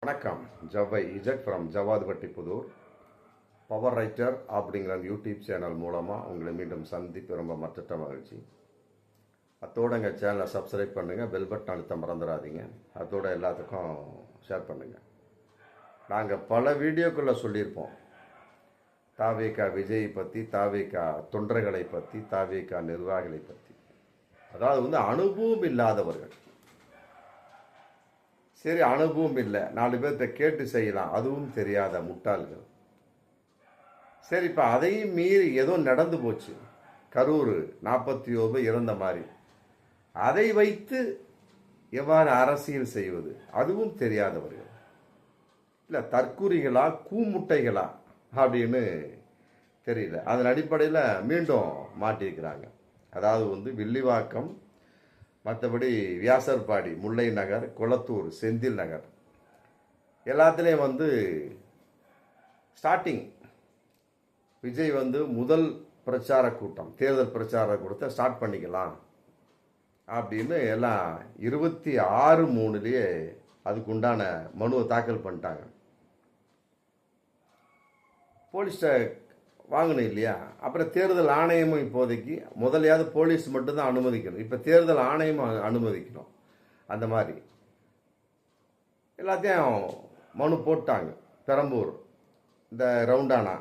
வணக்கம். ஜவ்வை இஜட் from Javadhupatti Puthur. Power writer அப்படிங்கிற யூடியூப் சேனல் மூலமாக உங்களை மீண்டும் சந்திப்பு ரொம்ப மற்ற மகிழ்ச்சி. அத்தோடு எங்கள் சேனலை சப்ஸ்கிரைப் பண்ணுங்கள், பெல் பட்டன் அழுத்த மறந்துடாதீங்க. அதோட எல்லாத்துக்கும் ஷேர் பண்ணுங்கள். நாங்கள் பல வீடியோக்குள்ளே சொல்லியிருப்போம், தாவேகா விஜயை பற்றி, தாவேகா தொண்டர்களை பற்றி, தாவேகா நிர்வாகிகளை பற்றி. அதாவது அனுபவம் இல்லாதவர்கள். சரி, அனுபவம் இல்லை, 4 பேர்த்த கேட்டு செய்யலாம், அதுவும் தெரியாத முட்டாள்கள். சரி, இப்போ அதையும் மீறி ஏதோ நடந்து போச்சு, கரூர் 41 இறந்த மாதிரி. அதை வைத்து எவ்வாறு அரசியல் செய்வது, அதுவும் தெரியாதவர்கள். இல்லை தற்குறிகளா கூமுட்டைகளா அப்படின்னு தெரியல. அதன் அடிப்படையில் மீண்டும் மாட்டியிருக்கிறாங்க. அதாவது வில்லிவாக்கம், மற்றபடி வியாசர்பாடி, முல்லை நகர், குளத்தூர், செந்தில் நகர் எல்லாத்துலேயும் ஸ்டார்டிங் விஜய் முதல் பிரச்சார கூட்டம், தேர்தல் பிரச்சார கூட்டத்தை ஸ்டார்ட் பண்ணிக்கலாம் அப்படின்னு எல்லாம் 26/3 அதுக்கு உண்டான மனுவை தாக்கல் பண்ணிட்டாங்க. போலீஸ் வாங்கணும் இல்லையா? அப்புறம் தேர்தல் ஆணையமும் இப்போதைக்கு முதலையாவது போலீஸ் மட்டும்தான் அனுமதிக்கணும், இப்போ தேர்தல் ஆணையமும் அனுமதிக்கணும். அந்த மாதிரி எல்லாத்தையும் மனு போட்டாங்க. பெரம்பூர், இந்த ரவுண்டானா,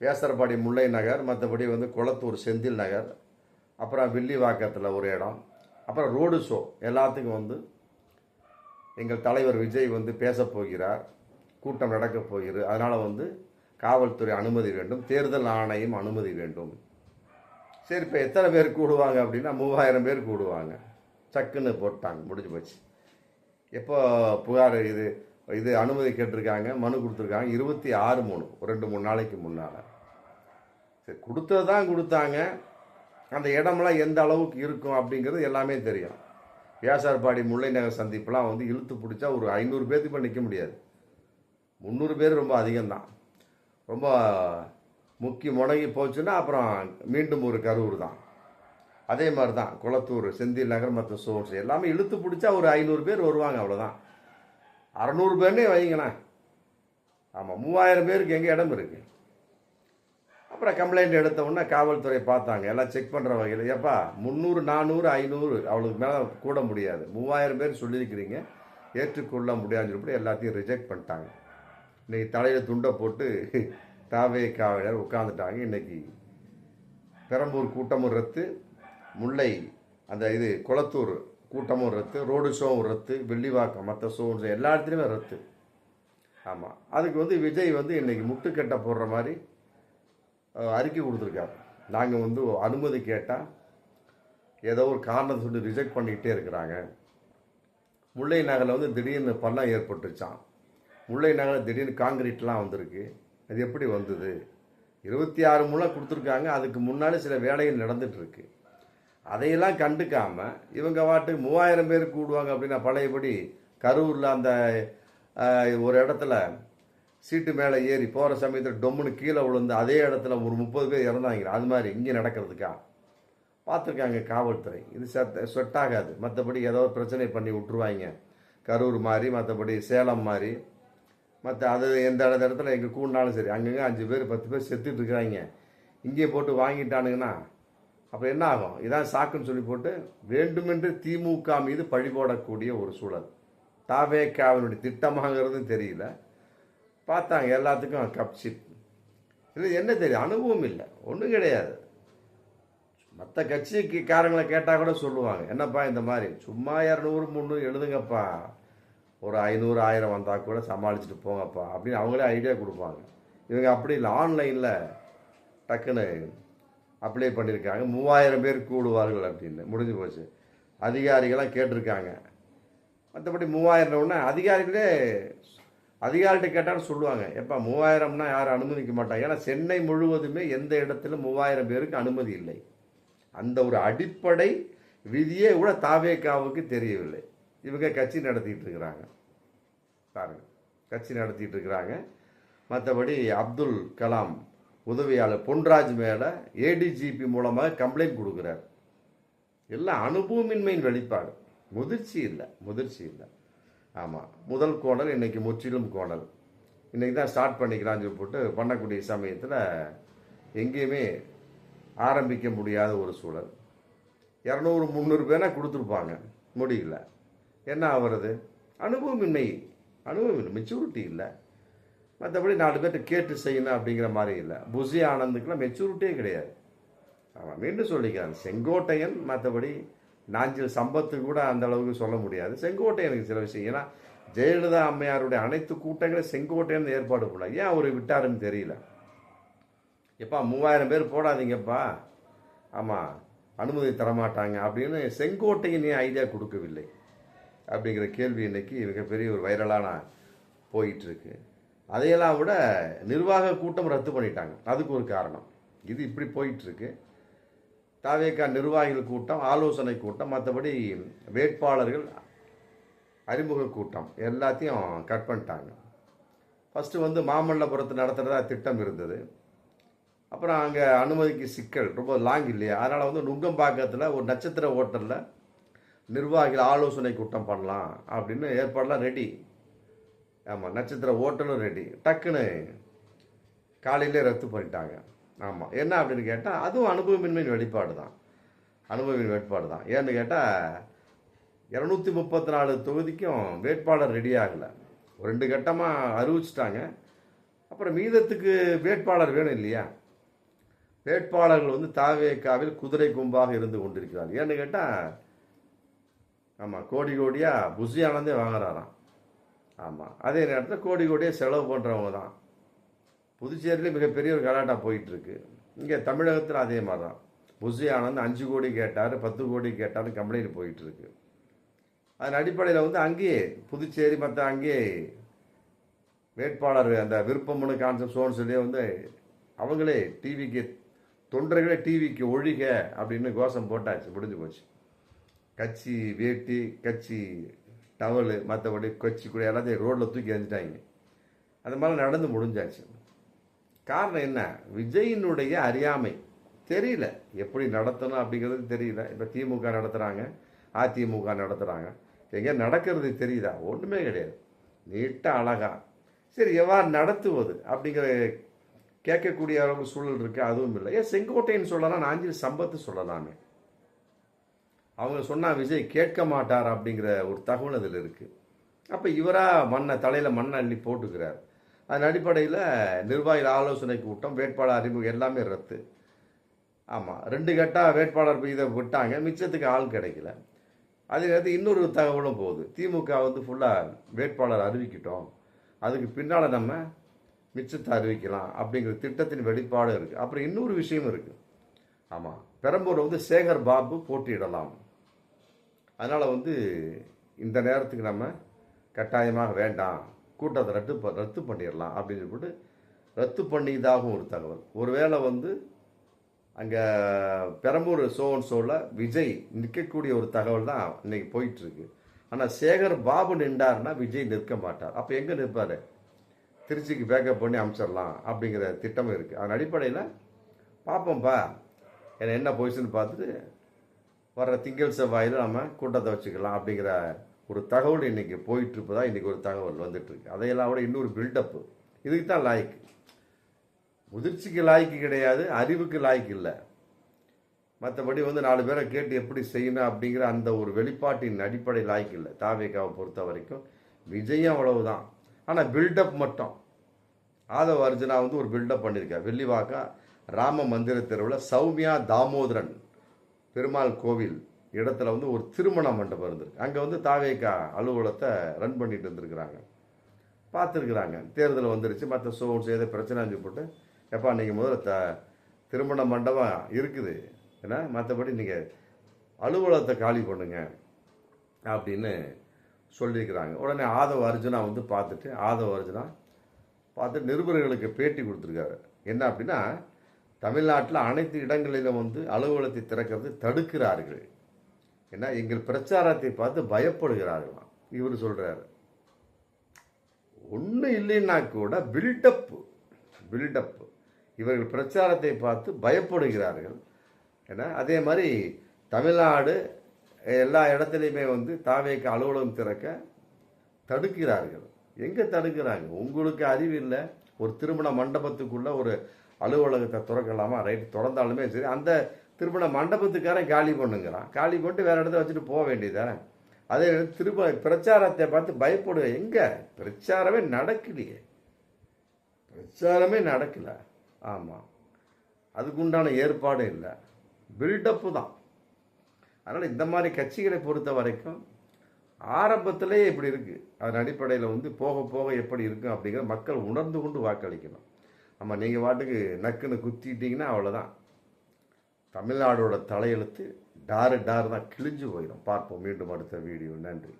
வேசரபாடி, முல்லை நகர், மற்றபடி குளத்தூர், செந்தில் நகர், அப்புறம் வில்லிவாக்கத்தில் ஒரு இடம், அப்புறம் ரோடு ஷோ எல்லாத்துக்கும் எங்கள் தலைவர் விஜய் பேசப் போகிறார், கூட்டம் நடக்கப் போகிறது. அதனால் காவல்துறை அனுமதி வேண்டும், தேர்தல் ஆணையம் அனுமதி வேண்டும். சரி, இப்போ எத்தனை பேர் கூடுவாங்க அப்படின்னா 3000 பேர் கூடுவாங்க. சக்குன்னு போட்டாங்க, முடிஞ்சு போச்சு. எப்போ புகார் இது அனுமதி கேட்டிருக்காங்க, மனு கொடுத்துருக்காங்க 26/3, 2-3 நாளைக்கு முன்னால். சரி, கொடுத்தது தான் கொடுத்தாங்க. அந்த இடமெல்லாம் எந்த அளவுக்கு இருக்கும் அப்படிங்கிறது எல்லாமே தெரியும். வியாசார்பாடி, முல்லை நகர் சந்திப்பெலாம் இழுத்து பிடிச்சா ஒரு 500 பேர்த்துக்கு நிற்க முடியாது. 300 பேர் ரொம்ப அதிகம்தான். ரொம்ப முடங்கி போச்சுன்னா அப்புறம் மீண்டும் ஒரு கரூர் தான். அதே மாதிரி தான் குளத்தூர், செந்தில் நகர், மற்ற சோர்ஸ் எல்லாமே இழுத்து பிடிச்சா ஒரு 500 பேர் வருவாங்க, அவ்வளோதான். 600 பேர்னே வைங்கண்ணா. ஆமாம், 3000 பேருக்கு எங்கே இடம் இருக்கு? அப்புறம் கம்ப்ளைண்ட் எடுத்த உடனே காவல்துறை பார்த்தாங்க, எல்லாம் செக் பண்ணுற வகையில், ஏப்பா 300, 400, 500 அவ்வளோக்கு மேலே கூட முடியாது, 3000 பேர் சொல்லியிருக்கிறீங்க, ஏற்றுக்கொள்ள முடியாதுன்னு சொல்லி எல்லாத்தையும் ரிஜெக்ட் பண்ணிட்டாங்க. இன்றைக்கி தலையில் துண்டை போட்டு தாவேகாவினர் உட்காந்துட்டாங்க. இன்றைக்கி பெரம்பூர் கூட்டமும் ரத்து, முல்லை அந்த குளத்தூர் கூட்டமும் ரத்து, ரோடு ஷோவும் ரத்து, வில்லிவாக்கம் மற்ற ஷோவும் எல்லா இடத்துலையுமே ரத்து. ஆமாம், அதுக்கு விஜய் இன்றைக்கி முட்டுக்கட்டை போடுற மாதிரி அறிக்கை கொடுத்துருக்காரு. நாங்கள் அனுமதி கேட்டால் ஏதோ ஒரு காரணத்தை சொல்லி ரிஜெக்ட் பண்ணிக்கிட்டே இருக்கிறாங்க. முல்லை நகரில் திடீர்னு பள்ளம் ஏற்பட்டுருச்சான். முல்லை நகரில் திடீர்னு காங்கிரீட்லாம் வந்திருக்கு. அது எப்படி வந்தது? 26 முறை கொடுத்துருக்காங்க. அதுக்கு முன்னாடி சில வேலைகள் நடந்துகிட்ருக்கு. அதையெல்லாம் கண்டுக்காமல் இவங்க வாட்டுக்கு 3000 பேர் கூடுவாங்க அப்படின்னா, பழையபடி கரூரில் அந்த ஒரு இடத்துல சீட்டு மேலே ஏறி போகிற சமயத்தில் டொம்முன்னு கீழே விழுந்து அதே இடத்துல ஒரு 30 பேர் இறந்தாங்க. அது மாதிரி இங்கே நடக்கிறதுக்கா பார்த்துருக்காங்க காவல்துறை. இது செட் ஆகாது. மற்றபடி ஏதோ பிரச்சனை பண்ணி விட்டுருவாங்க, கரூர் மாதிரி, மற்றபடி சேலம் மாதிரி, மற்ற அது எந்த இடத்துல எங்கே கூடினாலும் சரி, அங்கங்கே 5 பேர் 10 பேர் செத்துட்டு இருக்கிறாங்க. இங்கே போட்டு வாங்கிட்டானுங்கன்னா அப்போ என்ன ஆகும்? இதான் சாக்குன்னு சொல்லி போட்டு வேண்டுமென்று திமுக மீது பழி போடக்கூடிய ஒரு சூழல். தாவேகாவினுடைய திட்டமாகறதும் தெரியல. பார்த்தாங்க எல்லாத்துக்கும் கப்சிப். இது என்ன தெரியும்? அனுபவம் இல்லை, ஒன்றும் கிடையாது. மற்ற கட்சிக்காரங்களை கேட்டால் கூட சொல்லுவாங்க, என்னப்பா இந்த மாதிரி சும்மா 200, 300 எழுதுங்கப்பா, ஒரு 500, 1000 வந்தால் கூட சமாளிச்சுட்டு போங்கப்பா அப்படின்னு அவங்களே ஐடியா கொடுப்பாங்க. இவங்க அப்படி இல்லை, ஆன்லைனில் டக்குன்னு அப்ளை பண்ணியிருக்காங்க. 3000 பேர் கூடுவார்கள் அப்படின்னு முடிஞ்சு போச்சு. அதிகாரிகளாம் கேட்டிருக்காங்க. மற்றபடி 3000 அதிகாரிகிட்ட கேட்டாலும் சொல்லுவாங்க, எப்போ 3000னா யாரும் அனுமதிக்க மாட்டாங்க. ஏன்னா சென்னை முழுவதுமே எந்த இடத்துல 3000 பேருக்கு அனுமதி இல்லை. அந்த ஒரு அடிப்படை விதியே கூட தாவேகாவுக்கு தெரியவில்லை. இவங்க கட்சி நடத்திட்டு இருக்கிறாங்க, பாருங்க, கட்சி நடத்திட்டு இருக்கிறாங்க. மற்றபடி அப்துல் கலாம் உதவியாளர் பொன்ராஜ் மேலே ஏடிஜிபி மூலமாக கம்ப்ளைண்ட் கொடுக்குறார். எல்லாம் அனுபவமின்மையின் வெளிப்பாடு, முதிர்ச்சி இல்லை. ஆமாம், முதல் கோணல் இன்னைக்கு முற்றிலும் கோணல். இன்னைக்கு தான் ஸ்டார்ட் பண்ணிக்கலாம்னு சொல்லி போட்டு பண்ணக்கூடிய சமயத்தில் எங்கேயுமே ஆரம்பிக்க முடியாத ஒரு சூழல். 200-300 பேனா கொடுத்துருப்பாங்க, முடியல. என்ன ஆகிறது? அனுபவமின்மை, மெச்சூரிட்டி இல்லை. மற்றபடி 4 பேர்கிட்ட கேட்டு செய்யணும் அப்படிங்கிற மாதிரி இல்லை. புசி ஆனந்துக்கெல்லாம் மெச்சூரிட்டியே கிடையாது. ஆமாம், மீண்டும் சொல்லிக்கிறேன், செங்கோட்டையன் மற்றபடி நாஞ்சில் சம்பத்து கூட அந்த அளவுக்கு சொல்ல முடியாது. செங்கோட்டையனுக்கு சில விஷயம், ஏன்னா ஜெயலலிதா அம்மையாருடைய அனைத்து கூட்டங்களும் செங்கோட்டையன் ஏற்பாடு பண்ணல. ஏன் அவர் விட்டாருன்னு தெரியல. எப்பா 3000 பேர் போடாதீங்கப்பா, ஆமாம் அனுமதி தரமாட்டாங்க அப்படின்னு செங்கோட்டையன் ஏன் ஐடியா கொடுக்கவில்லை அப்படிங்கிற கேள்வி இன்னைக்கு மிகப்பெரிய ஒரு வைரலான போயிட்டுருக்கு. அதையெல்லாம் விட நிர்வாக கூட்டம் ரத்து பண்ணிட்டாங்க, அதுக்கு ஒரு காரணம். இது இப்படி போயிட்டுருக்கு. தாவேகா நிர்வாகிகள் கூட்டம், ஆலோசனை கூட்டம், மற்றபடி வேட்பாளர்கள் அறிமுக கூட்டம் எல்லாத்தையும் கட் பண்ணிட்டாங்க. ஃபஸ்ட்டு வந்து மாமல்லபுரத்தை நடத்துகிறதா திட்டம் இருந்தது. அப்புறம் அங்கே அனுமதிக்கு சிக்கல், ரொம்ப லாங் இல்லையா, அதனால் வந்து நுங்கம்பாக்கத்தில் ஒரு நட்சத்திர ஹோட்டலில் நிர்வாகிகள் ஆலோசனை கூட்டம் பண்ணலாம் அப்படின்னு ஏற்பாடெலாம் ரெடி. ஆமாம், நட்சத்திர ஹோட்டலும் ரெடி. டக்குன்னு காலையிலே ரத்து பண்ணிட்டாங்க. ஆமாம், என்ன அப்படின்னு கேட்டால் அதுவும் அனுபவமின்மையின் வெளிப்பாடு தான். ஏன்னு கேட்டால் 234 தொகுதிக்கும் வேட்பாளர் ரெடி ஆகலை. 2 கட்டமாக அறிவிச்சிட்டாங்க. அப்புறம் மீதத்துக்கு வேட்பாளர் வேணும் இல்லையா. வேட்பாளர்கள் வந்து தாவேகாவில் குதிரை கும்பாக இருந்து கொண்டிருக்கிறார். ஏன்னு கேட்டால் ஆமாம், கோடியாக புசி ஆனந்தே வாங்குறாராம். ஆமாம், அதே நேரத்தில் கோடியாக செலவு பண்ணுறவங்க தான். புதுச்சேரியில் மிகப்பெரிய ஒரு கலாட்டா போயிட்டுருக்கு. இங்கே தமிழகத்தில் அதே மாதிரி தான். புசி ஆனந்த் 5 கோடி கேட்டார், 10 கோடி கேட்டார்னு கம்ப்ளைண்ட் போயிட்டுருக்கு. அதன் அடிப்படையில் வந்து அங்கேயே புதுச்சேரி மற்ற அங்கேயே வேட்பாளர் அந்த விருப்பமனு கான்செப்ட் சோன்ஸ்லேயே வந்து அவங்களே டிவிக்கு தொண்டர்களே டிவிக்கு ஒழிக அப்படின்னு கோஷம் போட்டாச்சு, முடிஞ்சு போச்சு. கட்சி வேட்டி, கட்சி டவலு, மற்றபடி கட்சி கூட எல்லாத்தையும் ரோட்டில் தூக்கி எறிஞ்சிட்டாங்க. அது மாதிரி நடந்து முடிஞ்சாச்சு. காரணம் என்ன? விஜயினுடைய அறியாமை. தெரியல எப்படி நடத்தணும் அப்படிங்கிறது தெரியல. இப்போ திமுக நடத்துகிறாங்க, அதிமுக நடத்துகிறாங்க, எங்கே நடக்கிறது தெரியுதா? ஒன்றுமே கிடையாது. நீட்டாக அழகா சரி எவ்வாறு நடத்துவது அப்படிங்கிற கேட்கக்கூடிய அளவுக்கு சூழல் இருக்குது, அதுவும் இல்லை. ஏன் செங்கோட்டைன்னு சொல்லலாம், நாஞ்சில் சம்பத்து சொல்லலாமே. அவங்க சொன்னால் விஜய் கேட்க மாட்டார் அப்படிங்கிற ஒரு தகவல் அதில் இருக்குது. அப்போ இவராக தலையில் மண்ணை அள்ளி போட்டுக்கிறார். அதன் அடிப்படையில் நிர்வாகிகள் ஆலோசனை கூட்டம், வேட்பாளர் அறிமுகம் எல்லாமே ரத்து. ஆமாம், 2 கட்டா வேட்பாளர் இதை விட்டாங்க, மிச்சத்துக்கு ஆள் கிடைக்கல. அதே நேரத்தில் இன்னொரு தகவலும் போகுது. திமுக வந்து ஃபுல்லாக வேட்பாளர் அறிவிக்கிட்டோம், அதுக்கு பின்னால் நம்ம மிச்சத்தை அறிவிக்கலாம் அப்படிங்கிற திட்டத்தின் வெளிப்பாடு இருக்குது. அப்புறம் இன்னொரு விஷயம் இருக்குது. ஆமாம், பெரம்பூரில் வந்து சேகர் பாபு போட்டியிடலாம். அதனால் வந்து இந்த நேரத்துக்கு நம்ம கட்டாயமாக வேண்டாம், கூட்டத்தை ரத்து பண்ணிடலாம் அப்படின்னு சொல்லிட்டு ரத்து பண்ணியதாகவும் ஒரு தகவல். ஒருவேளை வந்து அங்கே பெரம்பூர் ஷோவில் விஜய் நிற்கக்கூடிய ஒரு தகவல் தான் இன்னைக்கு போயிட்டுருக்கு. ஆனால் சேகர் பாபு நின்றார்னா விஜய் நிற்க மாட்டார். அப்போ எங்கே நிற்பார்? திருச்சிக்கு பேக்கப் பண்ணி அமைச்சிடலாம் அப்படிங்கிற திட்டம் இருக்குது. அதன் அடிப்படையில் பார்ப்போம்ப்பா, என்ன பொசிஷன் பார்த்துட்டு வர்ற திங்கள் செவ்வாயில் நம்ம கூட்டத்தை வச்சுக்கலாம் அப்படிங்கிற ஒரு தகவல் இன்றைக்கி போயிட்டுருப்பதா இன்றைக்கி ஒரு தகவல் வந்துட்டுருக்கு. அதையெல்லாம் விட இன்னொரு பில்டப்பு. இதுக்கு தான் லாய்க்கு. முதிர்ச்சிக்கு லாய்க்கு கிடையாது, அறிவுக்கு லாய்க்கு இல்லை. மற்றபடி வந்து 4 பேரை கேட்டு எப்படி செய்யணும் அப்படிங்கிற அந்த ஒரு வெளிப்பாட்டின் அடிப்படை லாய்க்கு இல்லை. தாவேகாவை பொறுத்த வரைக்கும் விஜயம் அவ்வளவுதான். ஆனால் பில்டப் மட்டும். ஆதவ அர்ஜுனா வந்து ஒரு பில்டப் பண்ணியிருக்கார். வெள்ளிவாக்கா ராம மந்திர தெருவில் சௌமியா தாமோதரன் பெருமாள் கோவில் இடத்துல வந்து ஒரு திருமண மண்டபம் இருந்திருக்கு. அங்கே வந்து தாவேகா அலுவலகத்தை ரன் பண்ணிட்டு இருந்திருக்கிறாங்க, பார்த்துருக்குறாங்க. தேர்தல் வந்துருச்சு, மற்ற சோன்ஸ் ஏதோ பிரச்சனை போட்டு எப்பா நீங்கள் முதல்ல திருமண மண்டபம் இருக்குது ஏன்னா, மற்றபடி நீங்கள் அலுவலகத்தை காலி பண்ணுங்க அப்படின்னு சொல்லியிருக்கிறாங்க. உடனே ஆதவ அர்ஜுனா வந்து பார்த்துட்டு நிருபர்களுக்கு பேட்டி கொடுத்துருக்காரு. என்ன அப்படின்னா, தமிழ்நாட்டில் அனைத்து இடங்களிலும் வந்து அலுவலகத்தை திறக்கிறது தடுக்கிறார்கள், ஏன்னா எங்கள் பிரச்சாரத்தை பார்த்து பயப்படுகிறார்களாம். இவர் சொல்கிறாரு. ஒன்றும் இல்லைன்னா கூட பில்டப். இவர்கள் பிரச்சாரத்தை பார்த்து பயப்படுகிறார்கள். ஏன்னா அதே மாதிரி தமிழ்நாடு எல்லா இடத்துலையுமே வந்து தாவேக்கு அலுவலகம் திறக்க தடுக்கிறார்கள். எங்கே தடுக்கிறாங்க? உங்களுக்கு அறிவு இல்லை. ஒரு திருமண மண்டபத்துக்குள்ளே ஒரு அலுவலகத்தை திறக்கலாமா? ரைட், திறந்தாலுமே சரி, அந்த திருமண மண்டபத்துக்காரன் காலி பண்ணுங்கிறான். காலி பண்ணிட்டு வேறு இடத்த வச்சுட்டு போக வேண்டியதானே? அதே திரும்ப பிரச்சாரத்தை பார்த்து பயப்படுங்க. எங்கே பிரச்சாரமே நடக்கலையே, பிரச்சாரமே நடக்கல. ஆமாம், அதுக்குண்டான ஏற்பாடு இல்லை, பில்டப்பு தான். அதனால் இந்த மாதிரி கட்சிகளை பொறுத்த வரைக்கும் ஆரம்பத்திலே இப்படி இருக்குது. அதன் அடிப்படையில் வந்து போக போக எப்படி இருக்கும் அப்படிங்கிற மக்கள் உணர்ந்து கொண்டு வாக்களிக்கணும். நம்ம நீங்கள் பாட்டுக்கு நக்குன்னு குத்திட்டீங்கன்னா அவ்வளோதான். தமிழ்நாடோட தலையெழுத்து டாரு தான், கிழிஞ்சு போயிடும். பார்ப்போம் மீண்டும் அடுத்த வீடியோ. நன்றி.